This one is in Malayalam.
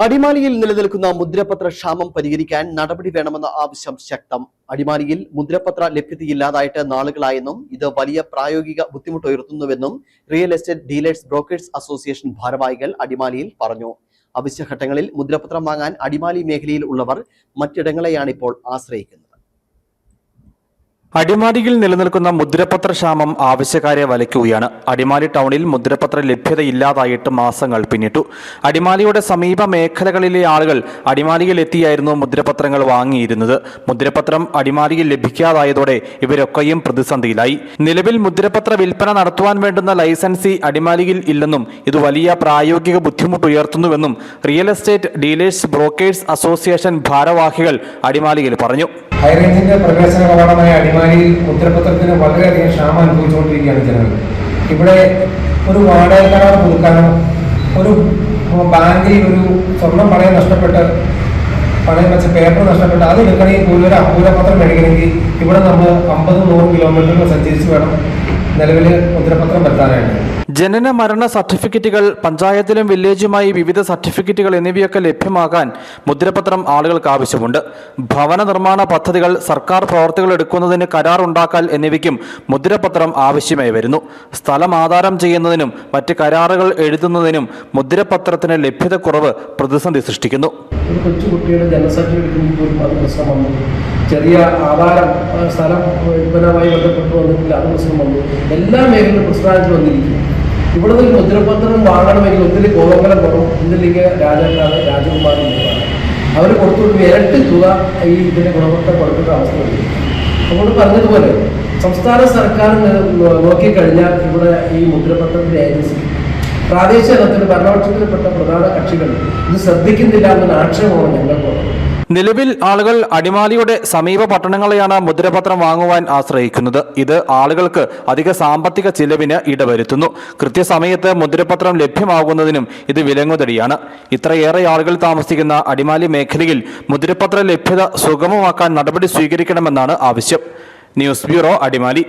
അടിമാലിയിൽ നിലനിൽക്കുന്ന മുദ്രപത്ര ക്ഷാമം പരിഹരിക്കാൻ നടപടി വേണമെന്ന ആവശ്യം ശക്തം. അടിമാലിയിൽ മുദ്രപത്ര ലഭ്യതയില്ലാതായിട്ട് നാളുകളായെന്നും ഇത് വലിയ പ്രായോഗിക ബുദ്ധിമുട്ടുയർത്തുന്നുവെന്നും real estate dealers brokers association ഭാരവാഹികൾ അടിമാലിയിൽ പറഞ്ഞു. അവശ്യഘട്ടങ്ങളിൽ മുദ്രപത്രം വാങ്ങാൻ അടിമാലി മേഖലയിൽ ഉള്ളവർ മറ്റിടങ്ങളെയാണിപ്പോൾ ആശ്രയിക്കുന്നത്. അടിമാലിയിൽ നിലനിൽക്കുന്ന മുദ്രപത്ര ക്ഷാമം ആവശ്യക്കാരെ വലയ്ക്കുകയാണ്. അടിമാലി ടൗണിൽ മുദ്രപത്ര ലഭ്യതയില്ലാതായിട്ട് മാസങ്ങൾ പിന്നിട്ടു. അടിമാലിയുടെ സമീപ മേഖലകളിലെ ആളുകൾ അടിമാലിയിൽ എത്തിയായിരുന്നു മുദ്രപത്രങ്ങൾ വാങ്ങിയിരുന്നത്. മുദ്രപത്രം അടിമാലിയിൽ ലഭിക്കാതായതോടെ ഇവരൊക്കെയും പ്രതിസന്ധിയിലായി. നിലവിൽ മുദ്രപത്ര വിൽപ്പന നടത്തുവാൻ വേണ്ടുന്ന ലൈസൻസി അടിമാലിയിൽ ഇല്ലെന്നും ഇത് വലിയ പ്രായോഗിക ബുദ്ധിമുട്ടുയർത്തുന്നുവെന്നും real estate dealers brokers association ഭാരവാഹികൾ അടിമാലിയിൽ പറഞ്ഞു. ഹൈറേഞ്ചിന്റെ പ്രവേശന കവാടമായ അടിമാലിയിൽ മുദ്രപത്രത്തിന് വളരെയധികം ക്ഷാമം അനുഭവിച്ചുകൊണ്ടിരിക്കുകയാണ് ജനങ്ങൾ. ഇവിടെ ഒരു വാടക കരാർ പുതുക്കാനോ ഒരു ബാങ്കിൽ ഒരു സ്വർണം പണയം നഷ്ടപ്പെട്ട് പണയം വെച്ച പേപ്പർ നഷ്ടപ്പെട്ട് അത് എടുക്കണമെങ്കിൽ പോലും ഒരു അപൂരപത്രം മേടിക്കണമെങ്കിൽ ഇവിടെ നമ്മൾ 50-100 കിലോമീറ്റർ സഞ്ചരിച്ച് വേണം നിലവിൽ മുദ്രപത്രം വരുത്താനായിട്ട്. ജനന മരണ സർട്ടിഫിക്കറ്റുകൾ, പഞ്ചായത്തിലും വില്ലേജുമായി വിവിധ സർട്ടിഫിക്കറ്റുകൾ എന്നിവയൊക്കെ ലഭ്യമാകാൻ മുദ്രപത്രം ആളുകൾക്ക് ആവശ്യമുണ്ട്. ഭവന നിർമ്മാണ പദ്ധതികൾ, സർക്കാർ പ്രവർത്തികൾ എടുക്കുന്നതിന് കരാർ ഉണ്ടാക്കൽ എന്നിവയ്ക്കും മുദ്രപത്രം ആവശ്യമായി വരുന്നു. സ്ഥലം ആധാരം ചെയ്യുന്നതിനും മറ്റ് കരാറുകൾ എഴുതുന്നതിനും മുദ്രപത്രത്തിന് ലഭ്യതക്കുറവ് പ്രതിസന്ധി സൃഷ്ടിക്കുന്നു. ഒരു കൊച്ചുകുട്ടിയുടെ ജനന സർട്ടിഫിക്കറ്റിന് പോലും അത് പ്രശ്നം വന്നു. ചെറിയ ആധാരം സ്ഥലം വിൽപ്പനയുമായി ബന്ധപ്പെട്ട് വന്നിട്ടില്ല, അത് പ്രശ്നം വന്നു. എല്ലാ മേഖലയിലും പ്രശ്നമായിട്ട് വന്നിരിക്കുന്നു. ഇവിടെ നിന്ന് മുദ്രപത്രം വാങ്ങണമെങ്കിൽ ഒത്തിരി കോതമംഗലം പുറം ഒന്നില്ലെങ്കിൽ രാജകുമാരൻ അവർ കൊടുത്തുകൊണ്ട് ഇരട്ടി തുക ഈ ഇതിന്റെ ഗുണഭോക്താവ് കൊടുക്കേണ്ട അവസ്ഥ വരും. അപ്പോൾ പറഞ്ഞതുപോലെ സംസ്ഥാന സർക്കാർ നോക്കിക്കഴിഞ്ഞാൽ ഇവിടെ ഈ മുദ്രപത്രത്തിന്റെ ഏജൻസി പ്രാദേശിക തലത്തിൽ ഭരണപക്ഷത്തിൽപ്പെട്ട പ്രധാന കക്ഷികൾ ഇത് ശ്രദ്ധിക്കുന്നില്ല എന്ന ആക്ഷേപമാണ് ഞങ്ങൾക്ക്. നിലവിൽ ആളുകൾ അടിമാലിയുടെ സമീപ പട്ടണങ്ങളെയാണ് മുദ്രപത്രം വാങ്ങുവാൻ ആശ്രയിക്കുന്നത്. ഇത് ആളുകൾക്ക് അധിക സാമ്പത്തിക ചിലവിന് ഇടവരുത്തുന്നു. കൃത്യസമയത്ത് മുദ്രപത്രം ലഭ്യമാകുന്നതിനും ഇത് വിലങ്ങുതടിയാണ്. ഇത്രയേറെ ആളുകൾ താമസിക്കുന്ന അടിമാലി മേഖലയിൽ മുദ്രപത്ര ലഭ്യത സുഗമമാക്കാൻ നടപടി സ്വീകരിക്കണമെന്നാണ് ആവശ്യം. News bureau, Adimali.